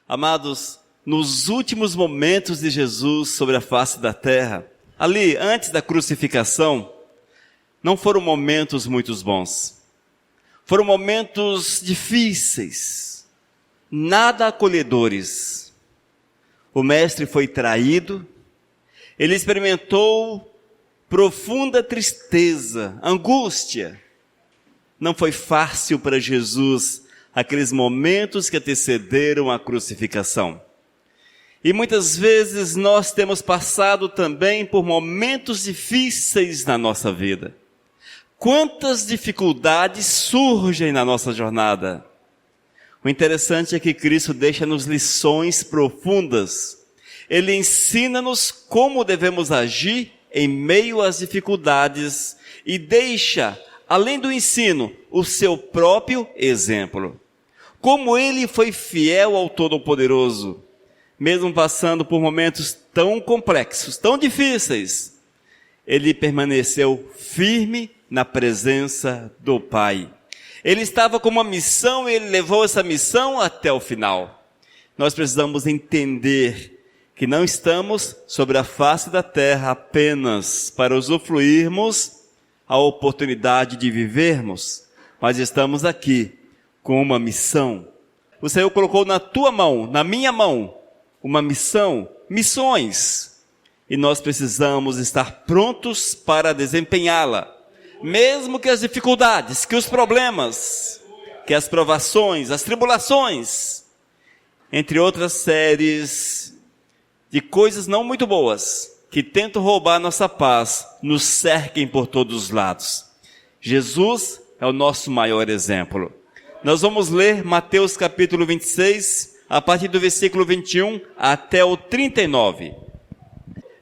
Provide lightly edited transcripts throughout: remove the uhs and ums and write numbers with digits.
Amados, nos últimos momentos de Jesus sobre a face da terra, ali, antes da crucificação, não foram momentos muito bons. Foram momentos difíceis, nada acolhedores. O Mestre foi traído, ele experimentou profunda tristeza, angústia. Não foi fácil para Jesus aqueles momentos que antecederam a crucificação. E muitas vezes nós temos passado também por momentos difíceis na nossa vida. Quantas dificuldades surgem na nossa jornada? O interessante é que Cristo deixa-nos lições profundas. Ele ensina-nos como devemos agir em meio às dificuldades e deixa, além do ensino, o seu próprio exemplo. Como ele foi fiel ao Todo-Poderoso, mesmo passando por momentos tão complexos, tão difíceis, ele permaneceu firme na presença do Pai. Ele estava com uma missão e ele levou essa missão até o final. Nós precisamos entender que não estamos sobre a face da terra apenas para usufruirmos a oportunidade de vivermos, mas estamos aqui com uma missão. O Senhor colocou na tua mão, na minha mão, uma missão, missões, e nós precisamos estar prontos para desempenhá-la, mesmo que as dificuldades, que os problemas, que as provações, as tribulações, entre outras séries de coisas não muito boas, que tentam roubar nossa paz, nos cerquem por todos os lados. Jesus é o nosso maior exemplo. Nós vamos ler Mateus capítulo 26, a partir do versículo 21 até o 39.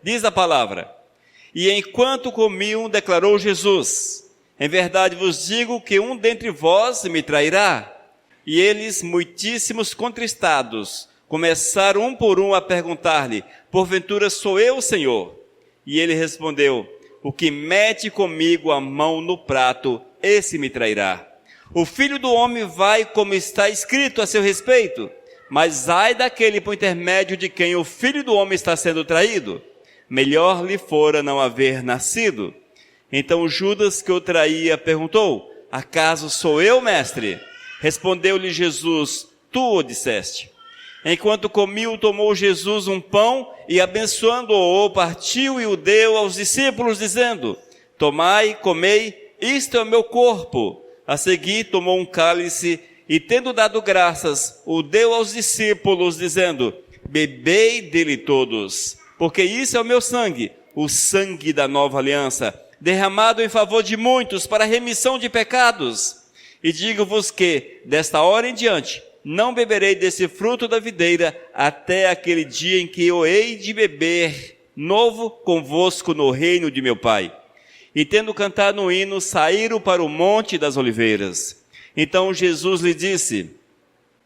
Diz a palavra: E enquanto comiam, declarou Jesus: Em verdade vos digo que um dentre vós me trairá. E eles, muitíssimos contristados, começaram um por um a perguntar-lhe: Porventura sou eu, Senhor? E ele respondeu: O que mete comigo a mão no prato, esse me trairá. O Filho do Homem vai como está escrito a seu respeito, mas ai daquele por intermédio de quem o Filho do Homem está sendo traído. Melhor lhe fora não haver nascido. Então Judas, que o traía, perguntou: Acaso sou eu, mestre? Respondeu-lhe Jesus: Tu o disseste. Enquanto comiam, tomou Jesus um pão e, abençoando-o, partiu e o deu aos discípulos, dizendo: Tomai, comei, isto é o meu corpo. A seguir tomou um cálice e, tendo dado graças, o deu aos discípulos, dizendo: Bebei dele todos, porque isso é o meu sangue, o sangue da nova aliança, derramado em favor de muitos para a remissão de pecados. E digo-vos que, desta hora em diante, não beberei desse fruto da videira até aquele dia em que eu hei de beber novo convosco no reino de meu Pai. E tendo cantado um hino, saíram para o Monte das Oliveiras. Então Jesus lhe disse: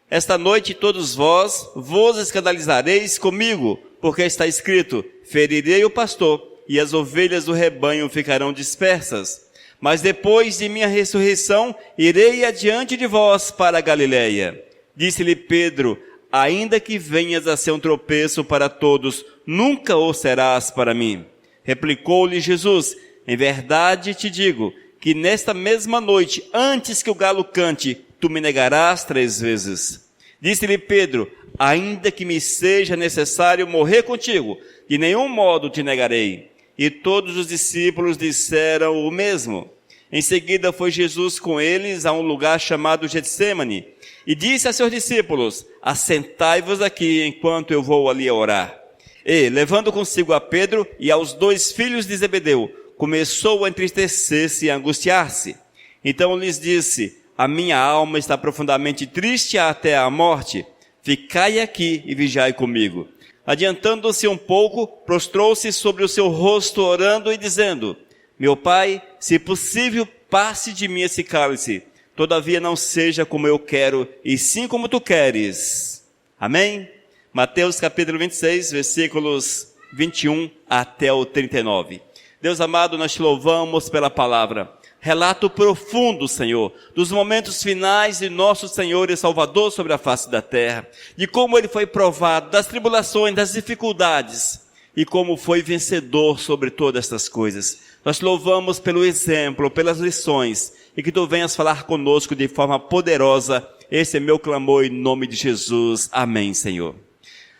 Esta noite todos vos escandalizareis comigo, porque está escrito: Ferirei o pastor, e as ovelhas do rebanho ficarão dispersas. Mas depois de minha ressurreição, irei adiante de vós para a Galileia. Disse-lhe Pedro: Ainda que venhas a ser um tropeço para todos, nunca o serás para mim. Replicou-lhe Jesus: Em verdade te digo, que nesta mesma noite, antes que o galo cante, tu me negarás 3 vezes. Disse-lhe Pedro: Ainda que me seja necessário morrer contigo, de nenhum modo te negarei. E todos os discípulos disseram o mesmo. Em seguida foi Jesus com eles a um lugar chamado Getsêmani, e disse a seus discípulos: Assentai-vos aqui, enquanto eu vou ali orar. E, levando consigo a Pedro e aos 2 filhos de Zebedeu, começou a entristecer-se e a angustiar-se. Então lhes disse: A minha alma está profundamente triste até a morte. Ficai aqui e vigiai comigo. Adiantando-se um pouco, prostrou-se sobre o seu rosto, orando e dizendo: Meu Pai, se possível, passe de mim esse cálice. Todavia não seja como eu quero, e sim como tu queres. Amém? Mateus capítulo 26, versículos 21 até o 39. Deus amado, nós te louvamos pela palavra. relato profundo, Senhor, dos momentos finais de nosso Senhor e Salvador sobre a face da terra, de como Ele foi provado, das tribulações, das dificuldades, e como foi vencedor sobre todas estas coisas. Nós te louvamos pelo exemplo, pelas lições, e que Tu venhas falar conosco de forma poderosa. Esse é meu clamor em nome de Jesus. Amém, Senhor.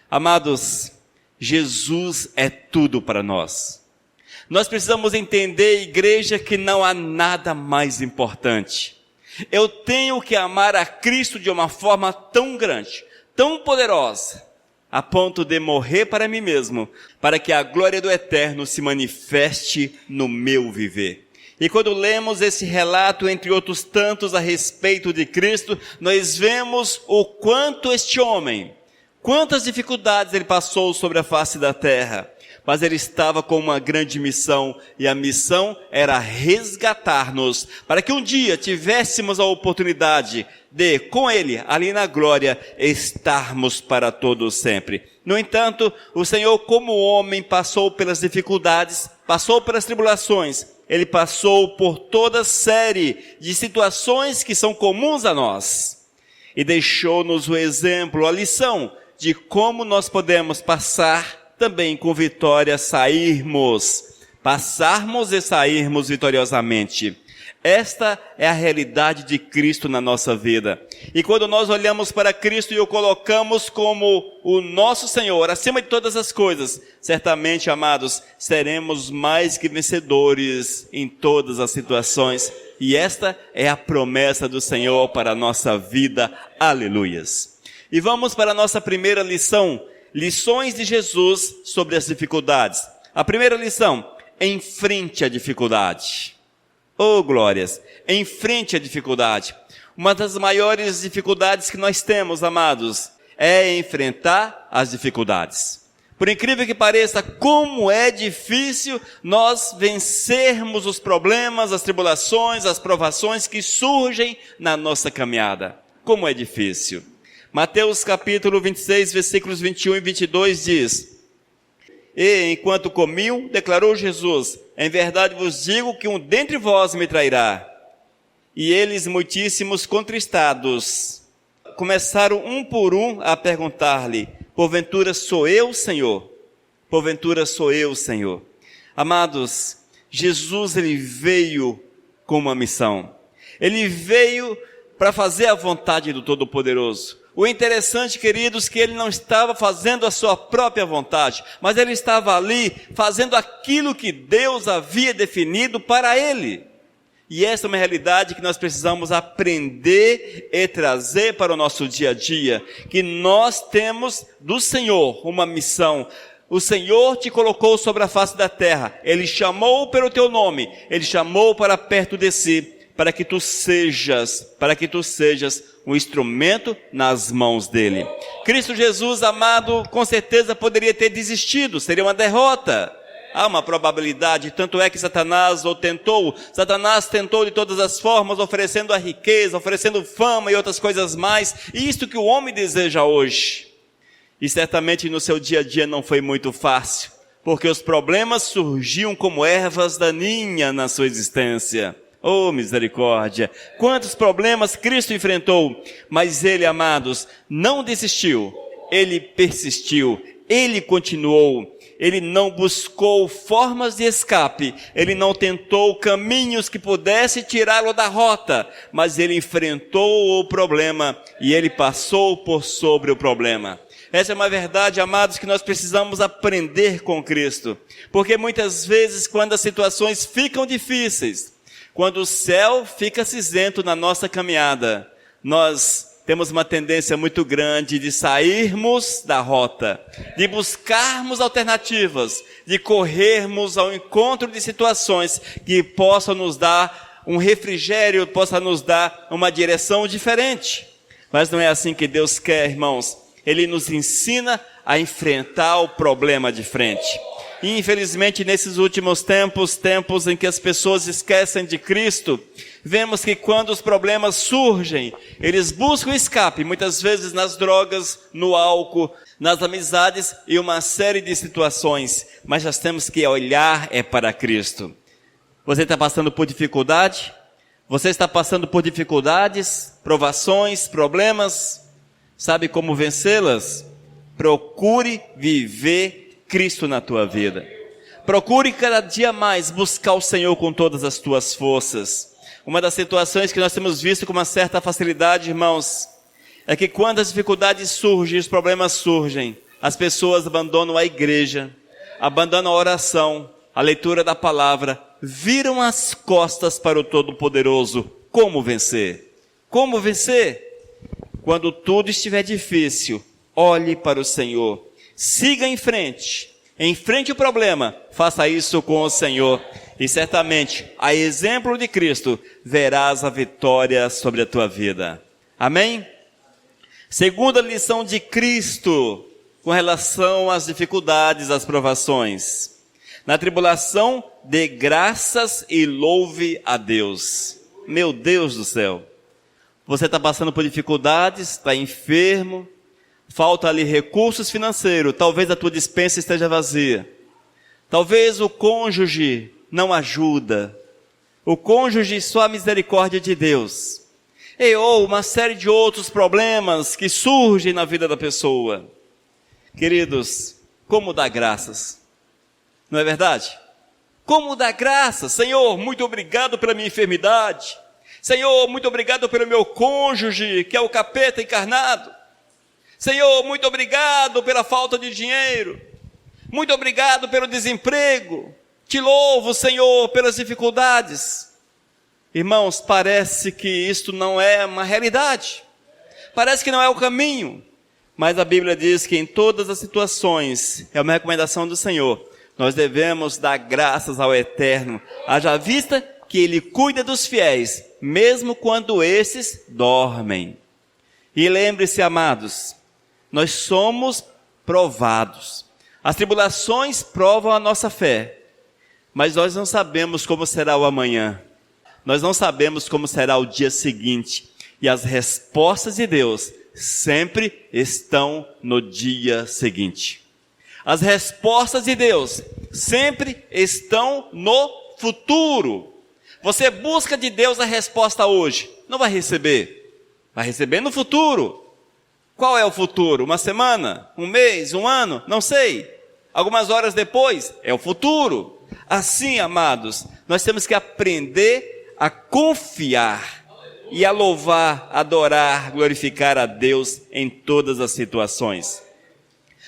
Amados, Jesus é tudo para nós. Nós precisamos entender, igreja, que não há nada mais importante. Eu tenho que amar a Cristo de uma forma tão grande, tão poderosa, a ponto de morrer para mim mesmo, para que a glória do Eterno se manifeste no meu viver. E quando lemos esse relato, entre outros tantos, a respeito de Cristo, nós vemos o quanto este homem, quantas dificuldades ele passou sobre a face da terra, mas ele estava com uma grande missão, e a missão era resgatar-nos, para que um dia tivéssemos a oportunidade de, com ele, ali na glória, estarmos para todos sempre. No entanto, o Senhor, como homem, passou pelas dificuldades, passou pelas tribulações, ele passou por toda série de situações que são comuns a nós, e deixou-nos o exemplo, a lição de como nós podemos passar também com vitória, passarmos e sairmos vitoriosamente. Esta é a realidade de Cristo na nossa vida. E quando nós olhamos para Cristo e o colocamos como o nosso Senhor, acima de todas as coisas, certamente, amados, seremos mais que vencedores em todas as situações. E esta é a promessa do Senhor para a nossa vida. Aleluias. E vamos para a nossa primeira lição. Lições de Jesus sobre as dificuldades. A primeira lição: enfrente a dificuldade. Oh, glórias! Enfrente a dificuldade. Uma das maiores dificuldades que nós temos, amados, é enfrentar as dificuldades. Por incrível que pareça, como é difícil nós vencermos os problemas, as tribulações, as provações que surgem na nossa caminhada. Como é difícil. Mateus capítulo 26, versículos 21 e 22 diz: E enquanto comiam, declarou Jesus: Em verdade vos digo que um dentre vós me trairá. E eles, muitíssimos contristados, começaram um por um a perguntar-lhe: Porventura sou eu, Senhor? Porventura sou eu, Senhor? Amados, Jesus, ele veio com uma missão. Ele veio para fazer a vontade do Todo-Poderoso. O interessante, queridos, que ele não estava fazendo a sua própria vontade, mas ele estava ali fazendo aquilo que Deus havia definido para ele. E essa é uma realidade que nós precisamos aprender e trazer para o nosso dia a dia, que nós temos do Senhor uma missão. O Senhor te colocou sobre a face da terra, Ele chamou pelo teu nome, Ele chamou para perto de si, para que tu sejas um instrumento nas mãos dele. Cristo Jesus, amado, com certeza poderia ter desistido, seria uma derrota. Há uma probabilidade, tanto é que Satanás tentou de todas as formas, oferecendo a riqueza, oferecendo fama e outras coisas mais, e isto que o homem deseja hoje. E certamente no seu dia a dia não foi muito fácil, porque os problemas surgiam como ervas daninhas na sua existência. Oh, misericórdia! Quantos problemas Cristo enfrentou, mas Ele, amados, não desistiu, Ele persistiu, Ele continuou, Ele não buscou formas de escape, Ele não tentou caminhos que pudessem tirá-lo da rota, mas Ele enfrentou o problema e Ele passou por sobre o problema. Essa é uma verdade, amados, que nós precisamos aprender com Cristo, porque muitas vezes quando as situações ficam difíceis, quando o céu fica cinzento na nossa caminhada, nós temos uma tendência muito grande de sairmos da rota, de buscarmos alternativas, de corrermos ao encontro de situações que possam nos dar um refrigério, possam nos dar uma direção diferente. Mas não é assim que Deus quer, irmãos. Ele nos ensina a enfrentar o problema de frente. E infelizmente nesses últimos tempos em que as pessoas esquecem de Cristo, vemos que quando os problemas surgem, eles buscam escape, muitas vezes nas drogas, no álcool, nas amizades e uma série de situações, mas nós temos que olhar para Cristo. Você está passando por dificuldade? Você está passando por dificuldades, provações, problemas? Sabe como vencê-las? Procure viver Cristo na tua vida. Procure cada dia mais buscar o Senhor com todas as tuas forças. Uma das situações que nós temos visto com uma certa facilidade, irmãos, é que quando as dificuldades surgem, os problemas surgem, as pessoas abandonam a igreja, abandonam a oração, a leitura da palavra, viram as costas para o Todo-Poderoso. Como vencer? Como vencer? Quando tudo estiver difícil, olhe para o Senhor, siga em frente, enfrente o problema, faça isso com o Senhor, e certamente, a exemplo de Cristo, verás a vitória sobre a tua vida. Amém? Segunda lição de Cristo, com relação às dificuldades, às provações. Na tribulação, dê graças e louve a Deus. Meu Deus do céu! Você está passando por dificuldades, está enfermo, falta ali recursos financeiros, talvez a tua despensa esteja vazia. Talvez o cônjuge não ajuda. O cônjuge só a misericórdia de Deus. Ou uma série de outros problemas que surgem na vida da pessoa. Queridos, como dar graças? Não é verdade? Como dar graças? Senhor, muito obrigado pela minha enfermidade. Senhor, muito obrigado pelo meu cônjuge, que é o capeta encarnado. Senhor, muito obrigado pela falta de dinheiro. Muito obrigado pelo desemprego. Te louvo, Senhor, pelas dificuldades. Irmãos, parece que isto não é uma realidade. Parece que não é o caminho. Mas a Bíblia diz que em todas as situações, é uma recomendação do Senhor, nós devemos dar graças ao Eterno, haja vista que Ele cuida dos fiéis, mesmo quando esses dormem. E lembre-se, amados, nós somos provados. As tribulações provam a nossa fé, mas nós não sabemos como será o amanhã. Nós não sabemos como será o dia seguinte. E as respostas de Deus sempre estão no dia seguinte. As respostas de Deus sempre estão no futuro. Você busca de Deus a resposta hoje, não vai receber. Vai receber no futuro. Qual é o futuro? Uma semana? Um mês? Um ano? Não sei. Algumas horas depois? É o futuro. Assim, amados, nós temos que aprender a confiar e a louvar, adorar, glorificar a Deus em todas as situações.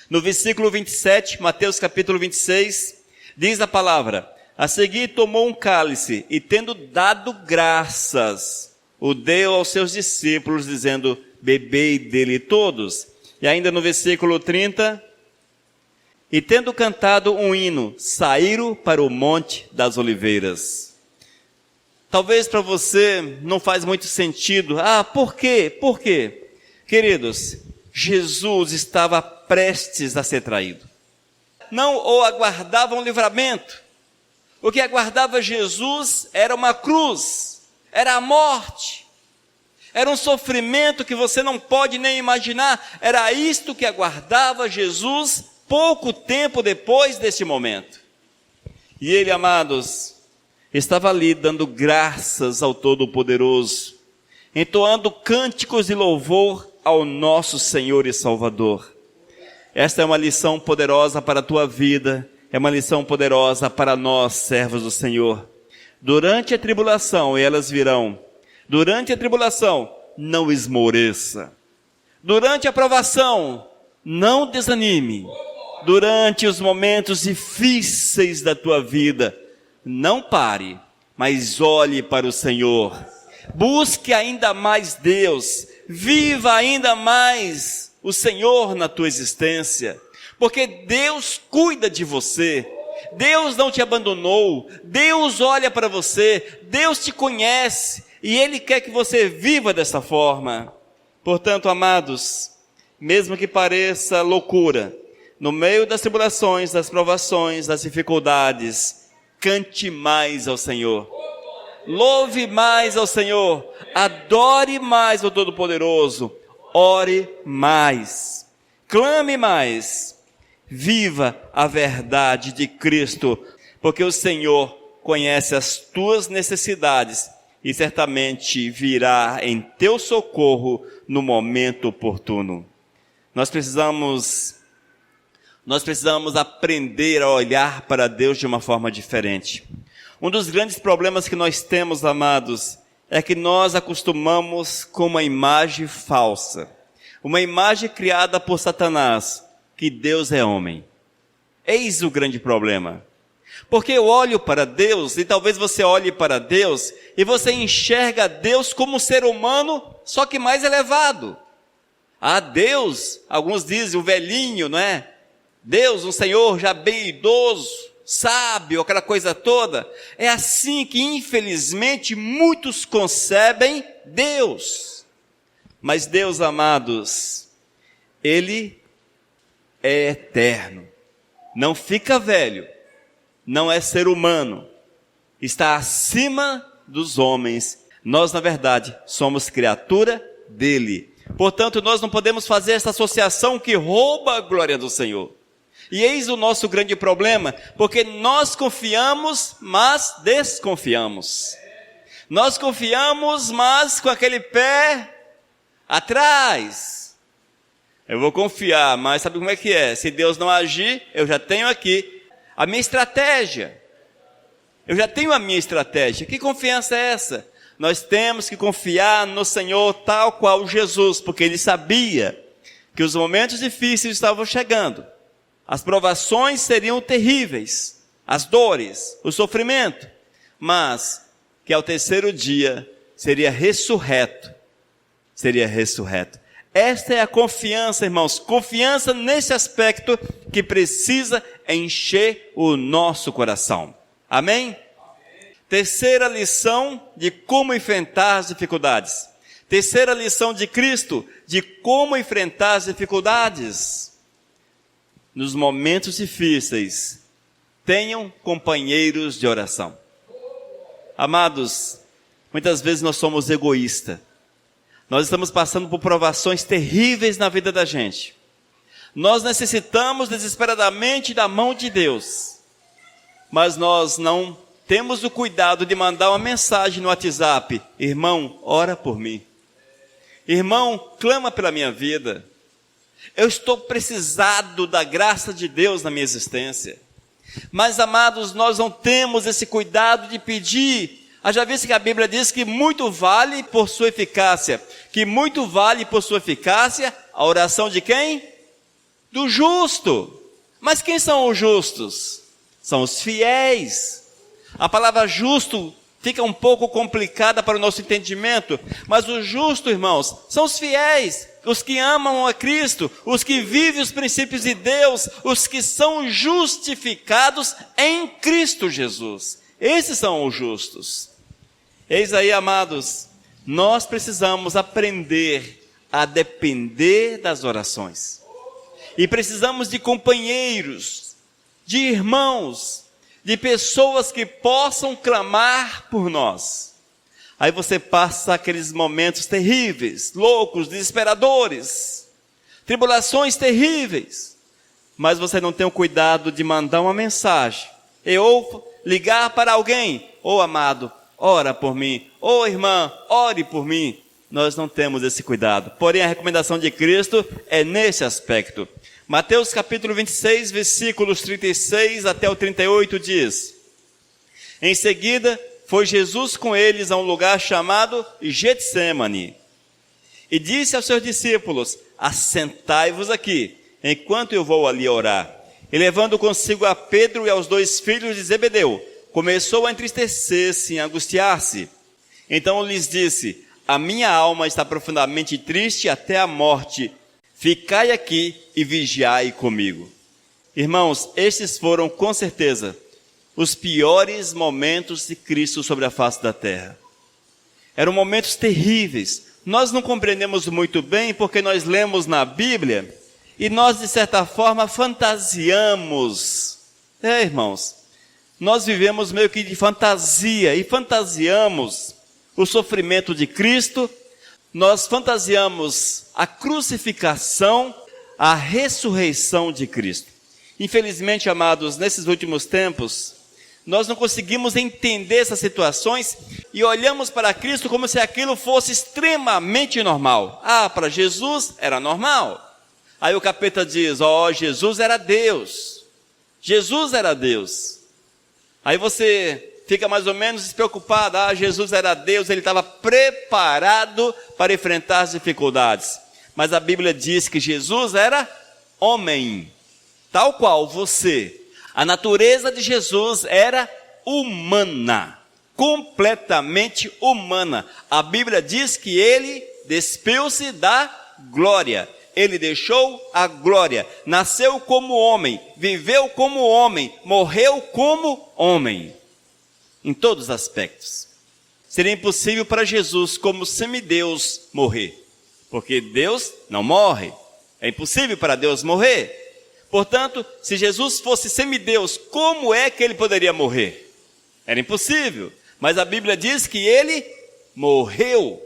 No versículo 27, Mateus capítulo 26, diz a palavra: a seguir tomou um cálice e tendo dado graças, o deu aos seus discípulos, dizendo: bebei dele todos. E ainda no versículo 30, e tendo cantado um hino, saíram para o Monte das Oliveiras. Talvez para você não faz muito sentido. Por quê? Por quê? Queridos, Jesus estava prestes a ser traído. Não o aguardava um livramento. O que aguardava Jesus era uma cruz, era a morte, era um sofrimento que você não pode nem imaginar. Era isto que aguardava Jesus pouco tempo depois deste momento. E ele, amados, estava ali dando graças ao Todo-Poderoso, entoando cânticos de louvor ao nosso Senhor e Salvador. Esta é uma lição poderosa para a tua vida, é uma lição poderosa para nós, servos do Senhor. Durante a tribulação, e elas virão, durante a tribulação, não esmoreça. Durante a provação, não desanime. Durante os momentos difíceis da tua vida, não pare, mas olhe para o Senhor. Busque ainda mais Deus. Viva ainda mais o Senhor na tua existência. Porque Deus cuida de você. Deus não te abandonou. Deus olha para você. Deus te conhece. E Ele quer que você viva dessa forma. Portanto, amados, mesmo que pareça loucura, no meio das tribulações, das provações, das dificuldades, cante mais ao Senhor, louve mais ao Senhor, adore mais ao Todo-Poderoso, ore mais, clame mais, viva a verdade de Cristo, porque o Senhor conhece as tuas necessidades e certamente virá em teu socorro no momento oportuno. Nós precisamos aprender a olhar para Deus de uma forma diferente. Um dos grandes problemas que nós temos, amados, é que nós acostumamos com uma imagem falsa, uma imagem criada por Satanás, que Deus é homem. Eis o grande problema. Porque eu olho para Deus, e talvez você olhe para Deus, e você enxerga Deus como um ser humano, só que mais elevado. Ah, Deus, alguns dizem o velhinho, não é? Deus, um Senhor já bem idoso, sábio, aquela coisa toda. É assim que, infelizmente, muitos concebem Deus. Mas Deus, amados, Ele é eterno, não fica velho, não é ser humano, está acima dos homens. Nós, na verdade, somos criatura dele. Portanto, nós não podemos fazer essa associação que rouba a glória do Senhor. E eis o nosso grande problema, porque nós confiamos, mas desconfiamos. Nós confiamos, mas com aquele pé atrás. Eu vou confiar, mas sabe como é que é? Se Deus não agir, eu já tenho aqui a minha estratégia. Eu já tenho a minha estratégia. Que confiança é essa? Nós temos que confiar no Senhor tal qual Jesus, porque Ele sabia que os momentos difíceis estavam chegando. As provações seriam terríveis, as dores, o sofrimento, mas que ao terceiro dia seria ressurreto. Seria ressurreto. Esta é a confiança, irmãos, confiança nesse aspecto que precisa encher o nosso coração. Amém? Terceira lição de como enfrentar as dificuldades. Terceira lição de Cristo de como enfrentar as dificuldades. Nos momentos difíceis, tenham companheiros de oração. Amados, muitas vezes nós somos egoístas. Nós estamos passando por provações terríveis na vida da gente. Nós necessitamos desesperadamente da mão de Deus. Mas nós não temos o cuidado de mandar uma mensagem no WhatsApp. Irmão, ora por mim. Irmão, clama pela minha vida. Eu estou precisado da graça de Deus na minha existência. Mas, amados, nós não temos esse cuidado de pedir. Já visto que a Bíblia diz que muito vale por sua eficácia. Que muito vale por sua eficácia a oração de quem? Do justo. Mas quem são os justos? São os fiéis. A palavra justo fica um pouco complicada para o nosso entendimento, mas os justos, irmãos, são os fiéis, os que amam a Cristo, os que vivem os princípios de Deus, os que são justificados em Cristo Jesus. Esses são os justos. Eis aí, amados, nós precisamos aprender a depender das orações. E precisamos de companheiros, de irmãos, de pessoas que possam clamar por nós. Aí você passa aqueles momentos terríveis, loucos, desesperadores, tribulações terríveis, mas você não tem o cuidado de mandar uma mensagem, ou ligar para alguém, amado, ora por mim, irmã, ore por mim. Nós não temos esse cuidado, porém a recomendação de Cristo é nesse aspecto. Mateus capítulo 26, versículos 36 até o 38 diz: Em seguida, foi Jesus com eles a um lugar chamado Getsêmani, e disse aos seus discípulos: Assentai-vos aqui, enquanto eu vou ali orar. E levando consigo a Pedro e aos 2 filhos de Zebedeu, começou a entristecer-se e angustiar-se. Então lhes disse: A minha alma está profundamente triste até a morte. Ficai aqui e vigiai comigo. Irmãos, estes foram com certeza os piores momentos de Cristo sobre a face da terra. Eram momentos terríveis. Nós não compreendemos muito bem porque nós lemos na Bíblia e nós de certa forma fantasiamos. Irmãos, nós vivemos meio que de fantasia e fantasiamos o sofrimento de Cristo. Nós fantasiamos a crucificação, a ressurreição de Cristo. Infelizmente, amados, nesses últimos tempos, nós não conseguimos entender essas situações e olhamos para Cristo como se aquilo fosse extremamente normal. Para Jesus era normal. Aí o capeta diz, Jesus era Deus. Jesus era Deus. Aí você fica mais ou menos despreocupado. Jesus era Deus, ele estava preparado para enfrentar as dificuldades. Mas a Bíblia diz que Jesus era homem, tal qual você. A natureza de Jesus era humana, completamente humana. A Bíblia diz que ele despiu-se da glória. Ele deixou a glória, nasceu como homem, viveu como homem, morreu como homem. Em todos os aspectos. Seria impossível para Jesus, como semideus, morrer. Porque Deus não morre. É impossível para Deus morrer. Portanto, se Jesus fosse semideus, como é que ele poderia morrer? Era impossível. Mas a Bíblia diz que ele morreu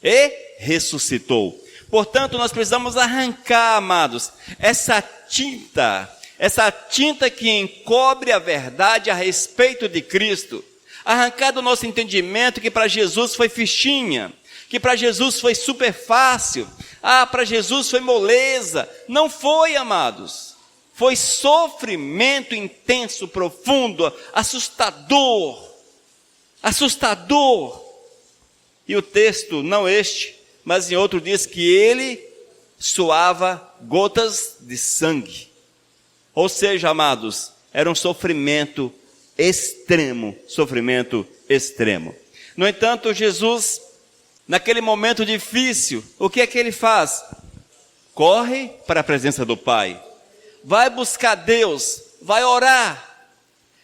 e ressuscitou. Portanto, nós precisamos arrancar, amados, essa tinta que encobre a verdade a respeito de Cristo. Arrancar do nosso entendimento que para Jesus foi fichinha, que para Jesus foi super fácil, para Jesus foi moleza. Não foi, amados. Foi sofrimento intenso, profundo, assustador. E o texto, não este, mas em outro diz que ele suava gotas de sangue. Ou seja, amados, era um sofrimento extremo. No entanto, Jesus, naquele momento difícil, o que é que ele faz? Corre para a presença do Pai. Vai buscar Deus, vai orar.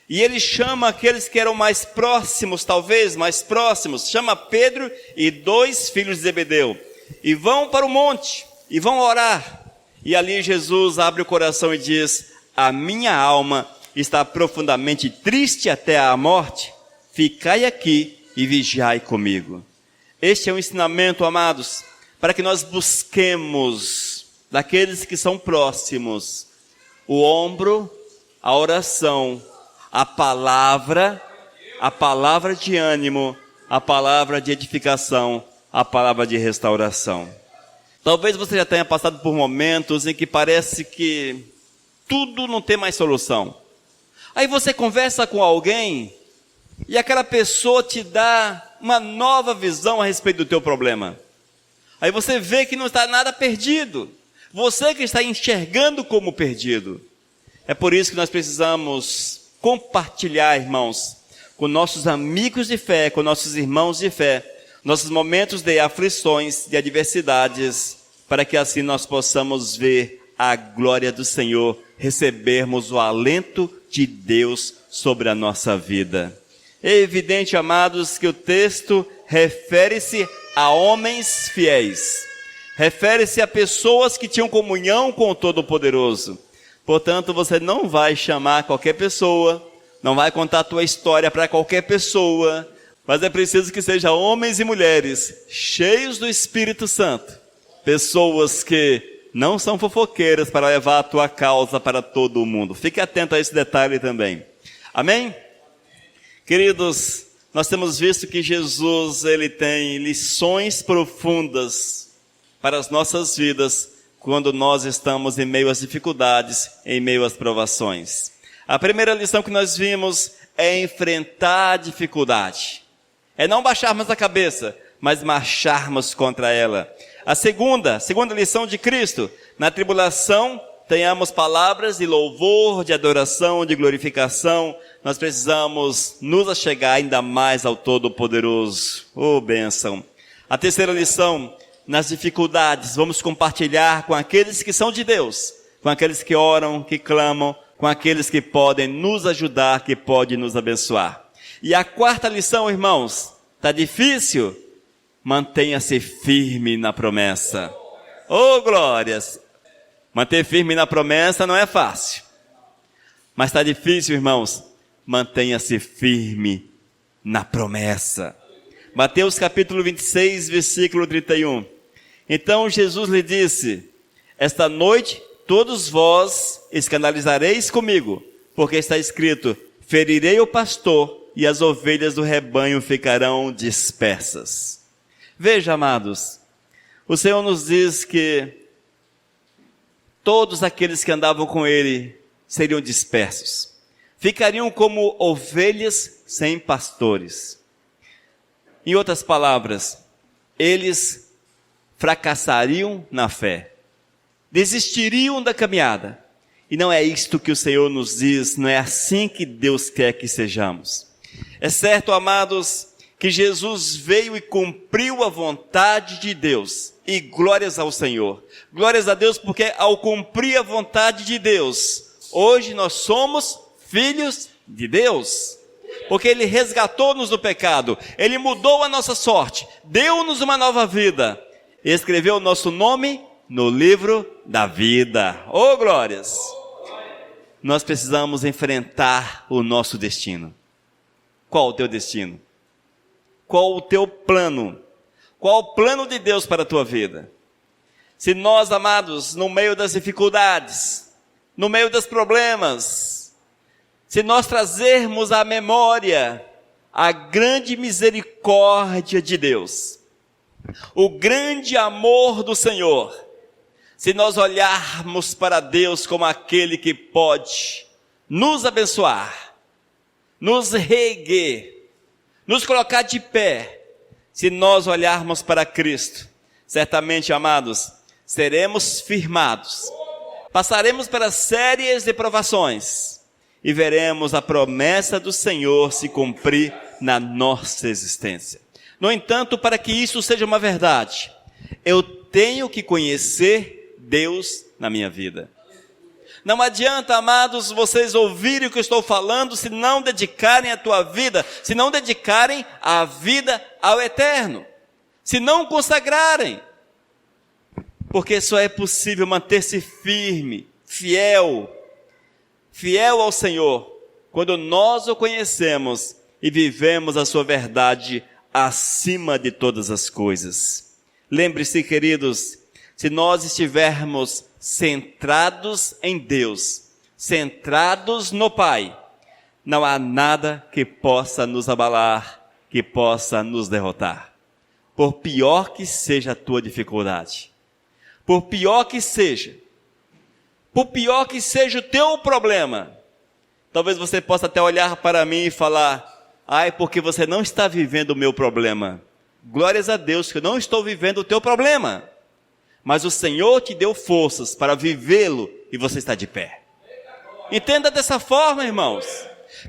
E ele chama aqueles que eram mais próximos, chama Pedro e 2 filhos de Zebedeu, e vão para o monte, e vão orar. E ali Jesus abre o coração e diz, a minha alma está profundamente triste até a morte, ficai aqui e vigiai comigo. Este é um ensinamento, amados, para que nós busquemos daqueles que são próximos, o ombro, a oração, a palavra de ânimo, a palavra de edificação, a palavra de restauração. Talvez você já tenha passado por momentos em que parece que tudo não tem mais solução. Aí você conversa com alguém e aquela pessoa te dá uma nova visão a respeito do teu problema. Aí você vê que não está nada perdido. Você que está enxergando como perdido. É por isso que nós precisamos compartilhar, irmãos, com nossos amigos de fé, com nossos irmãos de fé, nossos momentos de aflições, de adversidades, para que assim nós possamos ver a glória do Senhor, recebermos o alento de Deus sobre a nossa vida. É evidente, amados, que o texto refere-se a homens fiéis, refere-se a pessoas que tinham comunhão com o Todo-Poderoso. Portanto, você não vai chamar qualquer pessoa, não vai contar a tua história para qualquer pessoa, mas é preciso que sejam homens e mulheres cheios do Espírito Santo, pessoas que não são fofoqueiras para levar a tua causa para todo o mundo. Fique atento a esse detalhe também. Amém? Queridos, nós temos visto que Jesus, ele tem lições profundas para as nossas vidas, quando nós estamos em meio às dificuldades, em meio às provações. A primeira lição que nós vimos é enfrentar a dificuldade. É não baixarmos a cabeça, mas marcharmos contra ela. A segunda lição de Cristo, na tribulação, tenhamos palavras de louvor, de adoração, de glorificação. Nós precisamos nos achegar ainda mais ao Todo-Poderoso. Oh, bênção. A terceira lição, nas dificuldades, vamos compartilhar com aqueles que são de Deus, com aqueles que oram, que clamam, com aqueles que podem nos ajudar, que podem nos abençoar. E a quarta lição, irmãos, está difícil? Mantenha-se firme na promessa. Oh, glórias! Manter firme na promessa não é fácil. Mas está difícil, irmãos? Mantenha-se firme na promessa. Mateus capítulo 26, versículo 31. Então Jesus lhe disse, esta noite todos vós escandalizareis comigo, porque está escrito, ferirei o pastor e as ovelhas do rebanho ficarão dispersas. Veja, amados, o Senhor nos diz que todos aqueles que andavam com ele seriam dispersos. Ficariam como ovelhas sem pastores. Em outras palavras, eles fracassariam na fé. Desistiriam da caminhada. E não é isto que o Senhor nos diz, não é assim que Deus quer que sejamos. É certo, amados, que Jesus veio e cumpriu a vontade de Deus. E glórias ao Senhor. Glórias a Deus, porque ao cumprir a vontade de Deus, hoje nós somos filhos de Deus. Porque Ele resgatou-nos do pecado, Ele mudou a nossa sorte, deu-nos uma nova vida, escreveu o nosso nome no livro da vida. Oh, glórias! Nós precisamos enfrentar o nosso destino. Qual o teu destino? Qual o teu plano? Qual o plano de Deus para a tua vida? Se nós, amados, no meio das dificuldades, no meio dos problemas, se nós trazermos à memória a grande misericórdia de Deus, o grande amor do Senhor, se nós olharmos para Deus como aquele que pode nos abençoar, nos reerguer, nos colocar de pé, se nós olharmos para Cristo, certamente, amados, seremos firmados, passaremos pelas sérias de provações e veremos a promessa do Senhor se cumprir na nossa existência. No entanto, para que isso seja uma verdade, eu tenho que conhecer Deus na minha vida. Não adianta, amados, vocês ouvirem o que eu estou falando, se não dedicarem a tua vida, se não dedicarem a vida ao eterno, se não consagrarem. Porque só é possível manter-se firme, fiel ao Senhor, quando nós o conhecemos e vivemos a sua verdade acima de todas as coisas. Lembre-se, queridos, se nós estivermos centrados em Deus, centrados no Pai, não há nada que possa nos abalar, que possa nos derrotar. Por pior que seja a tua dificuldade, por pior que seja o teu problema, talvez você possa até olhar para mim e falar, ai, porque você não está vivendo o meu problema. Glórias a Deus que eu não estou vivendo o teu problema. Mas o Senhor te deu forças para vivê-lo e você está de pé. Entenda dessa forma, irmãos.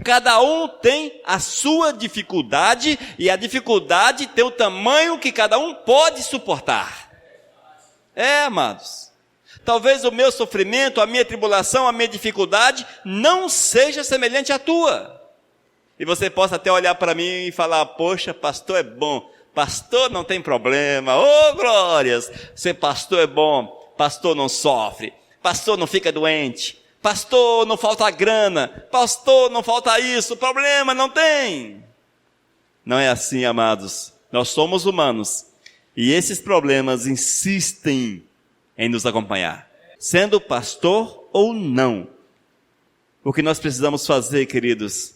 Cada um tem a sua dificuldade e a dificuldade tem o tamanho que cada um pode suportar. Amados. Talvez o meu sofrimento, a minha tribulação, a minha dificuldade não seja semelhante à tua. E você possa até olhar para mim e falar, poxa, pastor é bom. Pastor não tem problema, oh glórias, ser pastor é bom, pastor não sofre, pastor não fica doente, pastor não falta grana, pastor não falta isso, problema não tem. Não é assim, amados, nós somos humanos, e esses problemas insistem em nos acompanhar, sendo pastor ou não. O que nós precisamos fazer, queridos,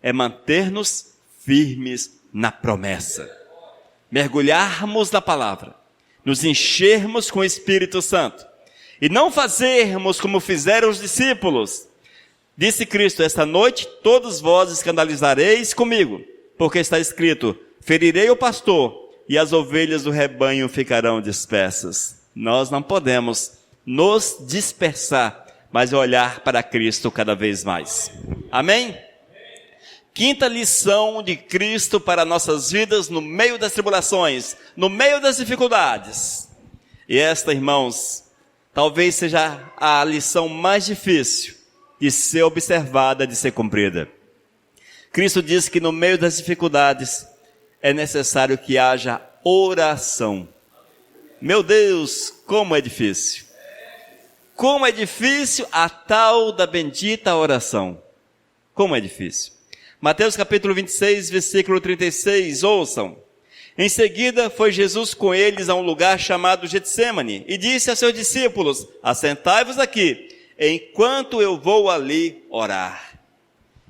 é manter-nos firmes na promessa. Mergulharmos na palavra, nos enchermos com o Espírito Santo e não fazermos como fizeram os discípulos. Disse Cristo, esta noite todos vós escandalizareis comigo, porque está escrito, ferirei o pastor e as ovelhas do rebanho ficarão dispersas. Nós não podemos nos dispersar, mas olhar para Cristo cada vez mais. Amém? Quinta lição de Cristo para nossas vidas no meio das tribulações, no meio das dificuldades. E esta, irmãos, talvez seja a lição mais difícil de ser observada, de ser cumprida. Cristo diz que no meio das dificuldades é necessário que haja oração. Meu Deus, como é difícil. Como é difícil a tal da bendita oração. Como é difícil. Mateus capítulo 26, versículo 36, ouçam. Em seguida foi Jesus com eles a um lugar chamado Getsêmani e disse a seus discípulos, assentai-vos aqui, enquanto eu vou ali orar.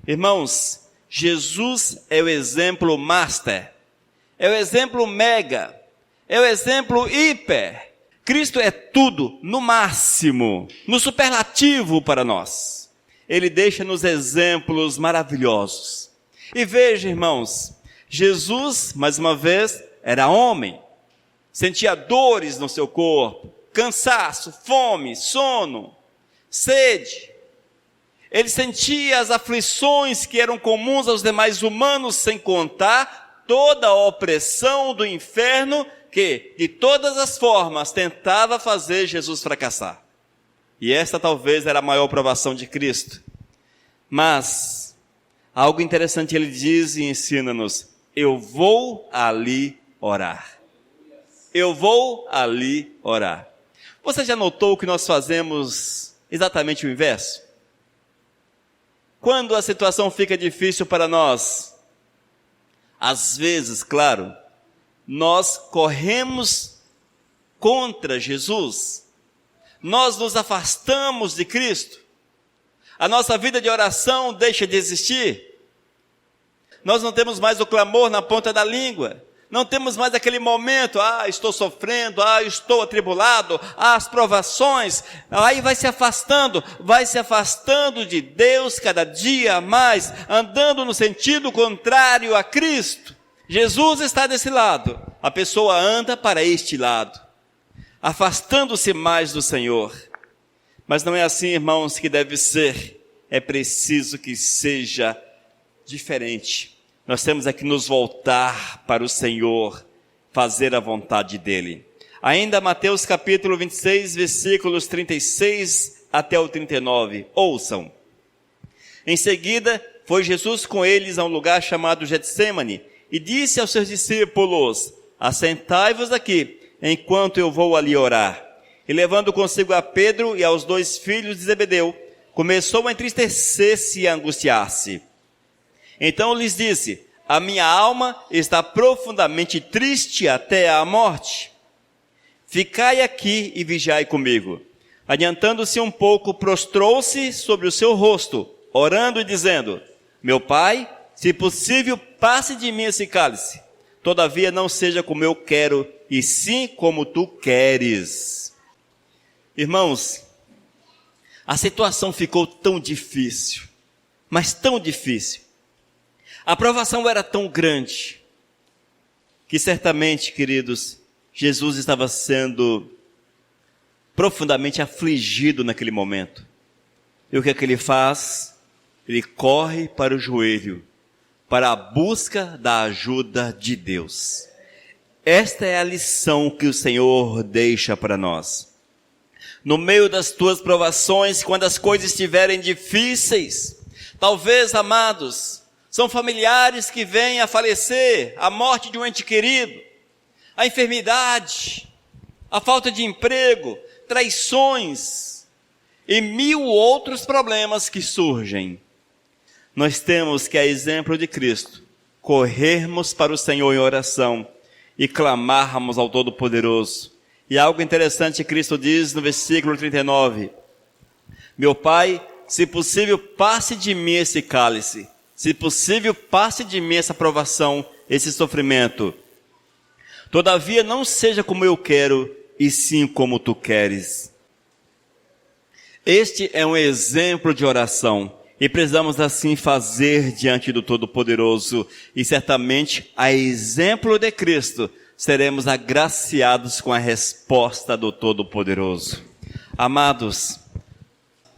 Irmãos, Jesus é o exemplo master, é o exemplo mega, é o exemplo hiper. Cristo é tudo no máximo, no superlativo para nós. Ele deixa-nos exemplos maravilhosos. E veja, irmãos, Jesus, mais uma vez, era homem, sentia dores no seu corpo, cansaço, fome, sono, sede. Ele sentia as aflições que eram comuns aos demais humanos, sem contar toda a opressão do inferno que, de todas as formas, tentava fazer Jesus fracassar. E esta talvez era a maior provação de Cristo. Mas, algo interessante ele diz e ensina-nos: eu vou ali orar. Eu vou ali orar. Você já notou que nós fazemos exatamente o inverso? Quando a situação fica difícil para nós, às vezes, claro, nós corremos contra Jesus, nós nos afastamos de Cristo, a nossa vida de oração deixa de existir, nós não temos mais o clamor na ponta da língua, não temos mais aquele momento, estou sofrendo, estou atribulado, as provações, aí vai se afastando de Deus cada dia mais, andando no sentido contrário a Cristo. Jesus está desse lado, a pessoa anda para este lado, afastando-se mais do Senhor. Mas não é assim, irmãos, que deve ser, é preciso que seja diferente. Nós temos que nos voltar para o Senhor, fazer a vontade dEle. Ainda Mateus capítulo 26, versículos 36 até o 39. Ouçam. Em seguida, foi Jesus com eles a um lugar chamado Getsêmani, e disse aos seus discípulos: assentai-vos aqui, enquanto eu vou ali orar. E levando consigo a Pedro e aos 2 filhos de Zebedeu, começou a entristecer-se e a angustiar-se. Então lhes disse: a minha alma está profundamente triste até a morte. Ficai aqui e vigiai comigo. Adiantando-se um pouco, prostrou-se sobre o seu rosto, orando e dizendo: meu Pai, se possível, passe de mim esse cálice. Todavia não seja como eu quero, e sim como tu queres. Irmãos, a situação ficou tão difícil, mas tão difícil. A provação era tão grande, que certamente, queridos, Jesus estava sendo profundamente afligido naquele momento. E o que é que ele faz? Ele corre para o joelho, para a busca da ajuda de Deus. Esta é a lição que o Senhor deixa para nós. No meio das tuas provações, quando as coisas estiverem difíceis, talvez, amados, são familiares que vêm a falecer, a morte de um ente querido, a enfermidade, a falta de emprego, traições e 1000 outros problemas que surgem. Nós temos que, a exemplo de Cristo, corrermos para o Senhor em oração e clamarmos ao Todo-Poderoso. E algo interessante Cristo diz no versículo 39, meu Pai, se possível, passe de mim esse cálice. Se possível, passe de mim essa provação, esse sofrimento. Todavia, não seja como eu quero, e sim como tu queres. Este é um exemplo de oração, e precisamos assim fazer diante do Todo-Poderoso, e certamente, a exemplo de Cristo, seremos agraciados com a resposta do Todo-Poderoso. Amados,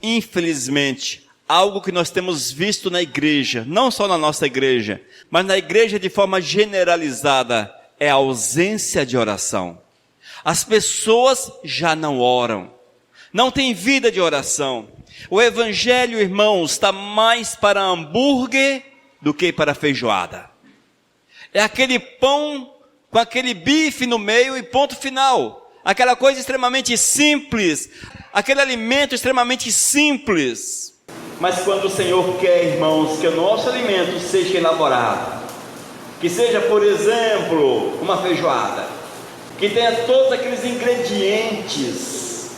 infelizmente, algo que nós temos visto na igreja, não só na nossa igreja, mas na igreja de forma generalizada, é a ausência de oração. As pessoas já não oram, não têm vida de oração. O evangelho, irmãos, está mais para hambúrguer do que para feijoada. É aquele pão com aquele bife no meio e ponto final. Aquela coisa extremamente simples, aquele alimento extremamente simples. Mas quando o Senhor quer, irmãos, que o nosso alimento seja elaborado, que seja, por exemplo, uma feijoada, que tenha todos aqueles ingredientes,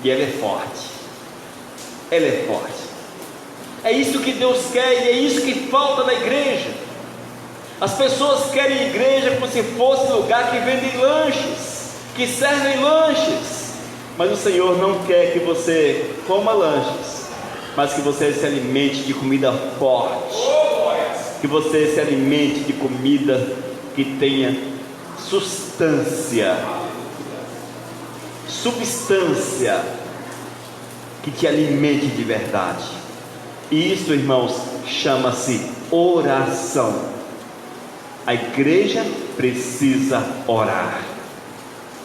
e ela é forte, É isso que Deus quer e é isso que falta na igreja. As pessoas querem igreja como se fosse lugar que vendem lanches, que servem lanches. Mas o Senhor não quer que você coma lanches, mas que você se alimente de comida forte, que você se alimente de comida que tenha substância, que te alimente de verdade. E isso, irmãos, chama-se oração. A igreja precisa orar.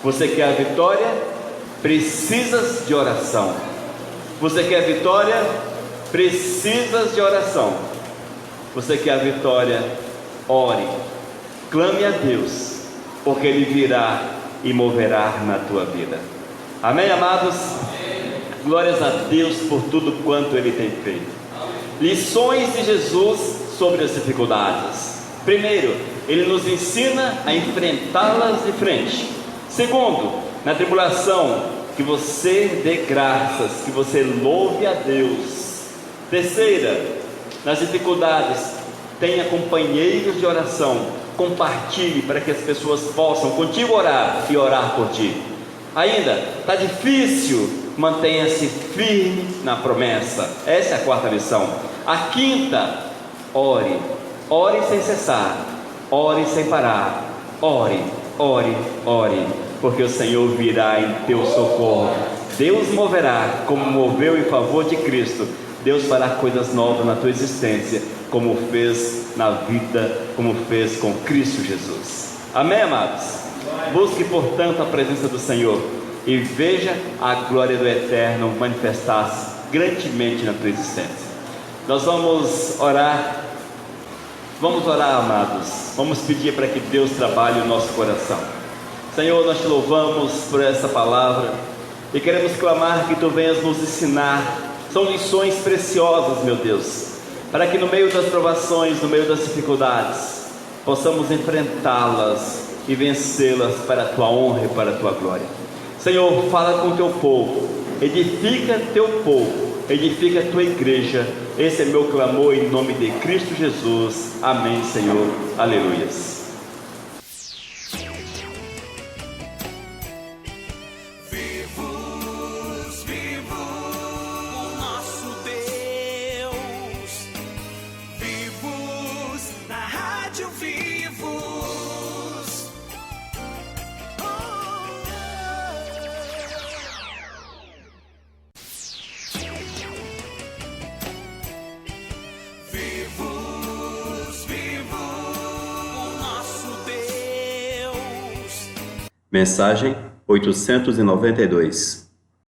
Você quer a vitória? Precisas de oração. Você quer a vitória? Precisas de oração. Você quer a vitória? Ore, clame a Deus, porque Ele virá e moverá na tua vida. Amém, amados? Glórias a Deus por tudo quanto Ele tem feito. Lições de Jesus sobre as dificuldades. Primeiro, Ele nos ensina a enfrentá-las de frente. Segundo, na tribulação, que você dê graças, que você louve a Deus. Terceira, nas dificuldades, tenha companheiros de oração, compartilhe para que as pessoas possam contigo orar e orar por ti. Ainda, está difícil, mantenha-se firme na promessa. Essa é a quarta lição. A quinta, ore sem cessar, ore sem parar, ore, porque o Senhor virá em teu socorro. Deus moverá, como moveu em favor de Cristo. Deus fará coisas novas na tua existência, como fez na vida, como fez com Cristo Jesus. Amém, amados? Busque, portanto, a presença do Senhor e veja a glória do Eterno manifestar-se grandemente na tua existência. Nós vamos orar, amados. Vamos pedir para que Deus trabalhe o nosso coração. Senhor, nós te louvamos por essa palavra e queremos clamar que tu venhas nos ensinar. São lições preciosas, meu Deus, para que no meio das provações, no meio das dificuldades, possamos enfrentá-las e vencê-las para a tua honra e para a tua glória. Senhor, fala com o teu povo, edifica teu povo, edifica a tua igreja. Esse é meu clamor em nome de Cristo Jesus. Amém, Senhor. Aleluias. Mensagem 892.